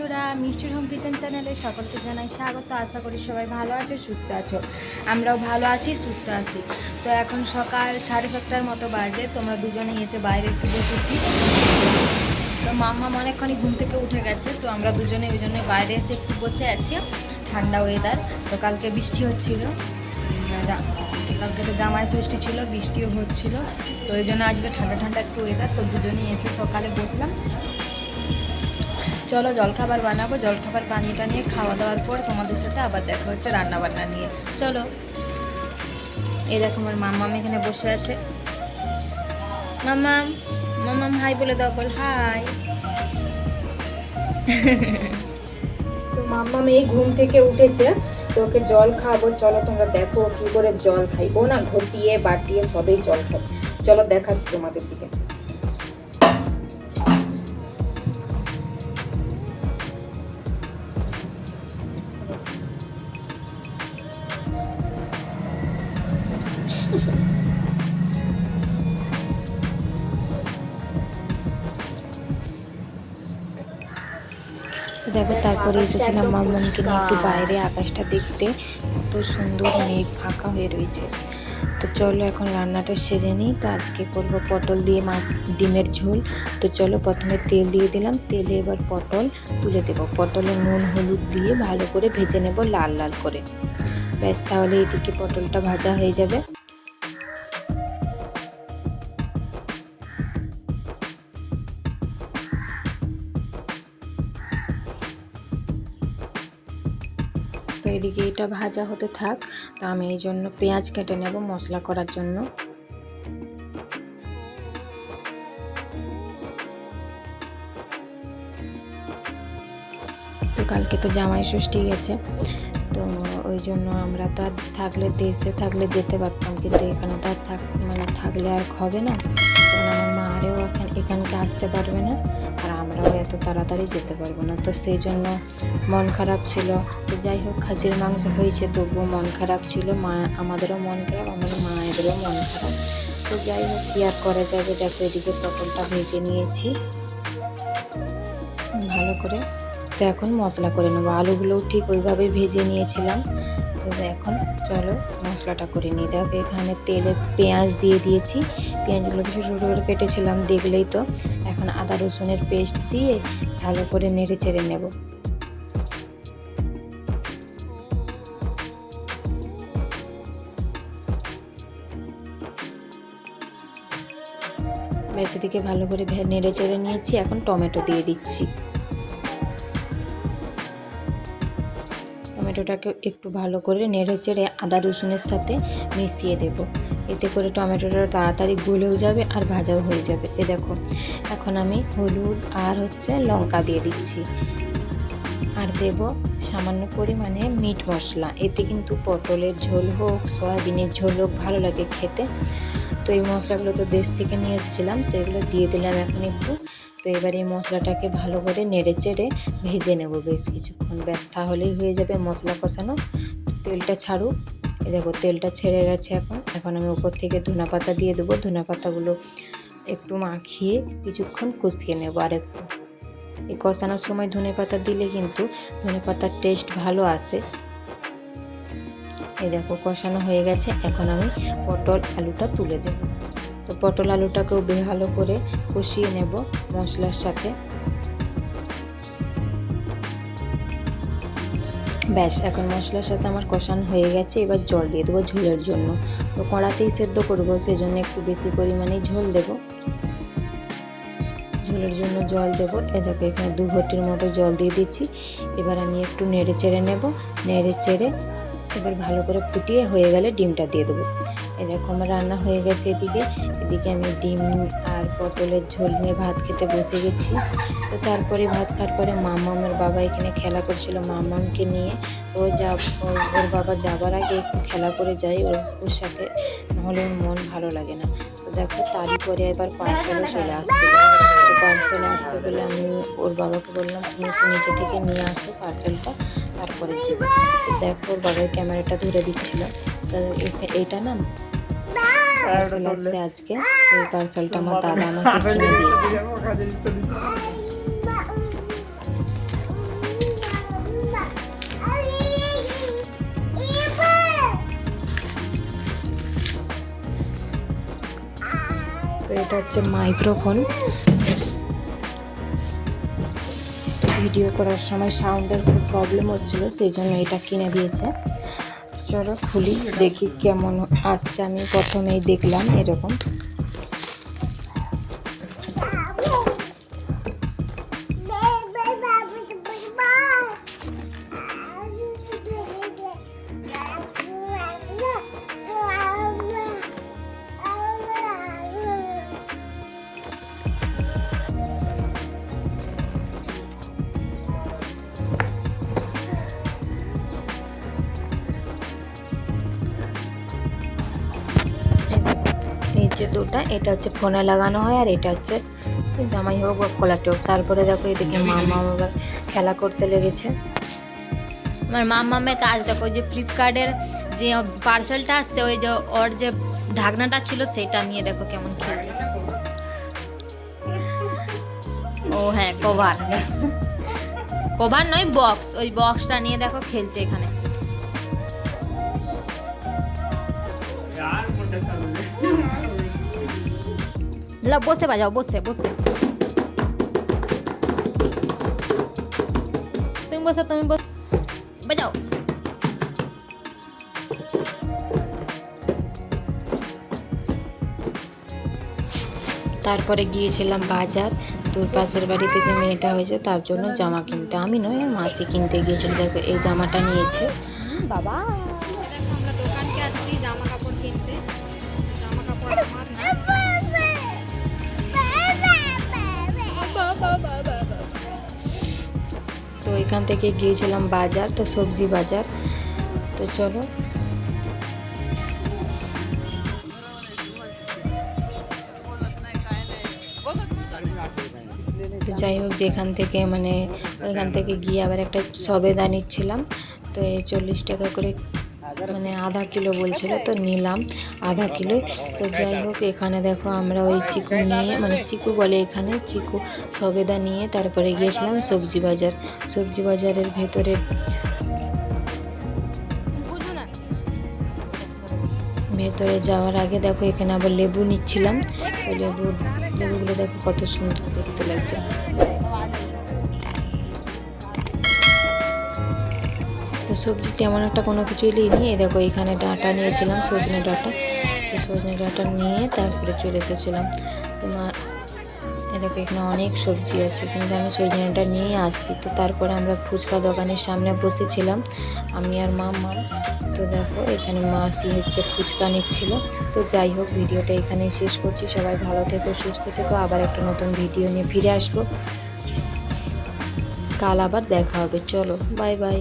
বন্ধুরা, মিষ্টির home kitchen চ্যানেলে সকলকে জানাই স্বাগত। আশা করি সবাই ভালো আছো, সুস্থ আছো। আমরাও ভালো আছি, সুস্থ আছি। তো এখন সকাল 7:30টার মতো বাজে। তোমরা দুজনে এসে বাইরে একটু বসেছি। তো মাম্মা অনেকক্ষণই ঘুম থেকে উঠে গেছে, তো আমরা দুজনে ওই জন্য বাইরে এসে একটু বসে আছি। ঠান্ডা ওয়েদার, তো কালকে বৃষ্টি হচ্ছিল, কালকে তো জামাই ষষ্ঠী ছিল, বৃষ্টিও হচ্ছিল, তো ওই জন্য আজকে ঠান্ডা ঠান্ডা একটু ওয়েদার। তো দুজনেই এসে সকালে বসলাম। চলো জলখাবার বানাবো, জলখাবার বানিয়ে টানিয়ে খাওয়া দাওয়ার পর তোমাদের সাথে আবার দেখা হচ্ছে রান্নাবান্না নিয়ে। চলো। এই দেখো আমার মাম্মাম এখানে বসে আছে। মাম্মাম, মাম্মাম হাই বলে দাও, বল হাই। তো মাম্মাম এই ঘুম থেকে উঠেছে, তো ওকে জল খাবো। চলো তোমরা দেখো কি করে জল খাইবো, না ঘটিয়ে বাটিয়ে সবই জল খাই। চলো দেখাচ্ছি তোমাদের দিকে। দেখো তারপরে এসেছিলাম মাম্মামকে নিয়ে একটু বাইরে আকাশটা দেখতে, কত সুন্দর মেঘ ফাঁকা হয়ে রয়েছে। তো চলো এখন রান্নাটা সেরে নিই। তো আজকে করবো পটল দিয়ে মাছ ডিমের ঝোল। তো চলো প্রথমে তেল দিয়ে দিলাম, তেলে এবার পটল তুলে দেবো। পটলে নুন হলুদ দিয়ে ভালো করে ভেজে নেব লাল লাল করে। ব্যাস, তাহলে এদিকে পটলটা ভাজা হয়ে যাবে। তো এদিকে এটা ভাজা হতে থাক। তো আমি এই জন্য পেঁয়াজ কেটে নেব মশলা করার জন্য। তো কালকে তো জামাই ষষ্ঠী গেছে, তো ওই জন্য আমরা তো আর থাকলে দেশে থাকলে যেতে পারতাম, কিন্তু এখানে তো আর থাকলে আর হবে না। কারণ আমার মা আরেও এখানকে আসতে পারবে না, আর আমরাও এত তাড়াতাড়ি যেতে পারবো না। তো সেই জন্য মন খারাপ ছিল। তো যাই হোক, খাসির মাংস হয়েছে, তবুও মন খারাপ ছিল। আমাদেরও মন খারাপ, আমার মায়েদেরও মন খারাপ। তো যাই হোক, কি আর করা যাবে। দেখো এদিকে পটলটা ভেজে নিয়েছি ভালো করে। তো এখন মশলা করে নেবো। আলুগুলোও ঠিক ওইভাবেই ভেজে নিয়েছিলাম। তো এখন চলো মশলাটা করে নিই। দেখো এখানে তেলে পেঁয়াজ দিয়ে দিয়েছি, পেঁয়াজগুলোকে ছোটো ছোটো করে কেটেছিলাম, দেখলেই তো। এখন আদা রসুনের পেস্ট দিয়ে ভালো করে নেড়ে চেড়ে নেব। ব্যাস, এদিকে ভালো করে নেড়ে চেড়ে নিয়েছি। এখন টমেটো দিয়ে দিচ্ছি। টমেটোটাকে একটু ভালো করে নেড়ে চেড়ে আদা রসুনের সাথে মিশিয়ে দেব। এতে করে টমেটোটা তাড়াতাড়ি গলেও যাবে আর ভাজাও হয়ে যাবে। এ দেখো এখন আমি হলুদ আর লঙ্কা দিয়ে দিচ্ছি, আর দেব সামান্য পরিমাণে মিট মশলা। এতে কিন্তু পটলের ঝোল হোক সয়াবিনের ঝোল হোক ভালো লাগে খেতে। তো এই মশলাগুলো তো দেশ থেকে নিয়ে এসেছিলাম, তো এগুলো দিয়ে দিলাম এখন একটু। তো এবার এই মশলাটাকে ভালো করে নেড়ে চেড়ে ভেজে নেব বেশ কিছুক্ষণ। ব্যাস, তাহলেই হয়ে যাবে মশলা কষানো। তেলটা ছাড়ুক। এই দেখো তেলটা ছেড়ে গেছে। এখন আমি উপর থেকে ধনেপাতা দিয়ে দেবো। ধনেপাতাগুলো একটু মাখিয়ে কিছুক্ষণ কষিয়ে নেব আর একটু। এই কষানোর সময় ধনেপাতা দিলে কিন্তু ধনেপাতার টেস্ট ভালো আসে। এই দেখো কষানো হয়ে গেছে। এখন আমি পটল আলুটা তুলে দেব। তো পটল আলুটাকেও ভালো করে কষিয়ে নেব মশলার সাথে। ব্যাস, এখন মশলার সাথে আমার কষানো হয়ে গেছে। এবার জল দিয়ে দেবো ঝোলের জন্য। তো কড়াতেই সেদ্ধ করবো, সেজন্য একটু বেশি পরিমাণে ঝোল দেব। ঝোলের জন্য জল দেবো। এ দেখো এখানে 2 ঘটির মতো জল দিয়ে দিচ্ছি। এবার আমি একটু নেড়ে চেড়ে নেব। নেড়ে চেড়ে এবার ভালো করে ফুটিয়ে হয়ে গেলে ডিমটা দিয়ে দেবো। এই দেখো আমার রান্না হয়ে গেছে। এদিকে আমি ডিম আর পটলের ঝোল নিয়ে ভাত খেতে বসে গেছি। তো তারপরে ভাত খাওয়ার পরে মামামের বাবা এখানে খেলা করছিল মামামকে নিয়ে। তো ওর বাবা যাবার আগে একটু খেলা করে যাই ওর সাথে, নাহলে ওর মন ভালো লাগে না। তো দেখো তারই পরে এবার পার্সেলও চলে আসছিল। তো পার্সেল আসছে বলে আমি ওর বাবাকে বললাম তুমি একটু নিচে থেকে নিয়ে আসো পার্সেলটা, তারপরে যাবে। তো দেখো ওর বাবার ক্যামেরাটা ধরে দিচ্ছিল। তো এইটা না পার্সেল আসছে আজকে। এই পার্সেলটা আমার দাদা আমাকে কিনে দিয়েছে। এটা হচ্ছে মাইক্রোফোন। ভিডিও করার সময় সাউন্ডের খুব প্রবলেম হচ্ছিল, সেই জন্য এটা কিনে দিয়েছে। চলো খুলি দেখি কেমন আসছে। আমি প্রথমেই দেখলাম এরকম। নিচে দুটা, এটা হচ্ছে ফোনে লাগানো হয় আর এটা হচ্ছে জামাই হোক বা খোলাটে হোক। তারপরে দেখো এদিকে মামা আবার খেলা করতে লেগেছে। আমার মামের কাজ দেখো, ওই যে ফ্লিপকার্টের যে পার্সেলটা আসছে, ওই যে ওর যে ঢাকনাটা ছিল সেটা নিয়ে দেখো কেমন খেলছে। ও হ্যাঁ, কভার কভার নয়, বক্স, ওই বক্সটা নিয়ে দেখো খেলছে এখানে। বসে বাজাও, বসে বসে তুমি বসে, তুমি বাজাও। তারপরে গিয়েছিলাম বাজার। তো পাশের বাড়িতে যে মেয়েটা হয়েছে তার জন্য জামা কিনতে, আমি নয় মাসি কিনতে গিয়েছিল। দেখো এই জামাটা নিয়েছে। বাবা আমরা দোকানকে আসছি জামা কাপড় কিনতে। জামা কাপড় আমার না। তো এখান থেকে গিয়েছিলাম বাজার, তো সবজি বাজার। তো চলো তো যাই হোক, যেখান থেকে মানে ওইখান থেকে গিয়ে আবার একটা সবেদা নিচ্ছিলাম। তো এই 40 টাকা করে মানে আধা কিলো বলছিল, তো নিলাম আধা কিলো। তো যাই হোক, এখানে দেখো আমরা ওই চিকু নিয়ে, মানে চিকু বলে এখানে, চিকু সবেদা নিয়ে তারপরে গিয়েছিলাম সবজি বাজার। সবজি বাজারের ভেতরে যাওয়ার আগে দেখো এখানে আবার লেবু নিচ্ছিলাম। তো লেবুগুলো দেখো কত সুন্দর দেখতে লাগছে। তো সবজি তেমন একটা কোনো কিছুই নিইনি। দেখো এখানে ডাঁটা নিয়েছিলাম, সজনে ডাঁটা। তো সজনে ডাঁটা নিয়ে তারপরে চলে এসেছিলাম। তো দেখো এখানে অনেক সবজি আছে, কিন্তু আমি সজনেটা নিয়েই আসছি। তো তারপরে আমরা ফুচকা দোকানের সামনে বসেছিলাম, আমি আর মামা। তো দেখো এখানে মাসি হচ্ছে ফুচকা নিচ্ছিল। তো যাই হোক, ভিডিওটা এখানেই শেষ করছি। সবাই ভালো থেকো, সুস্থ থেকো। আবার একটা নতুন ভিডিও নিয়ে ফিরে আসবো। কাল আবার দেখা হবে। চলো বাই বাই।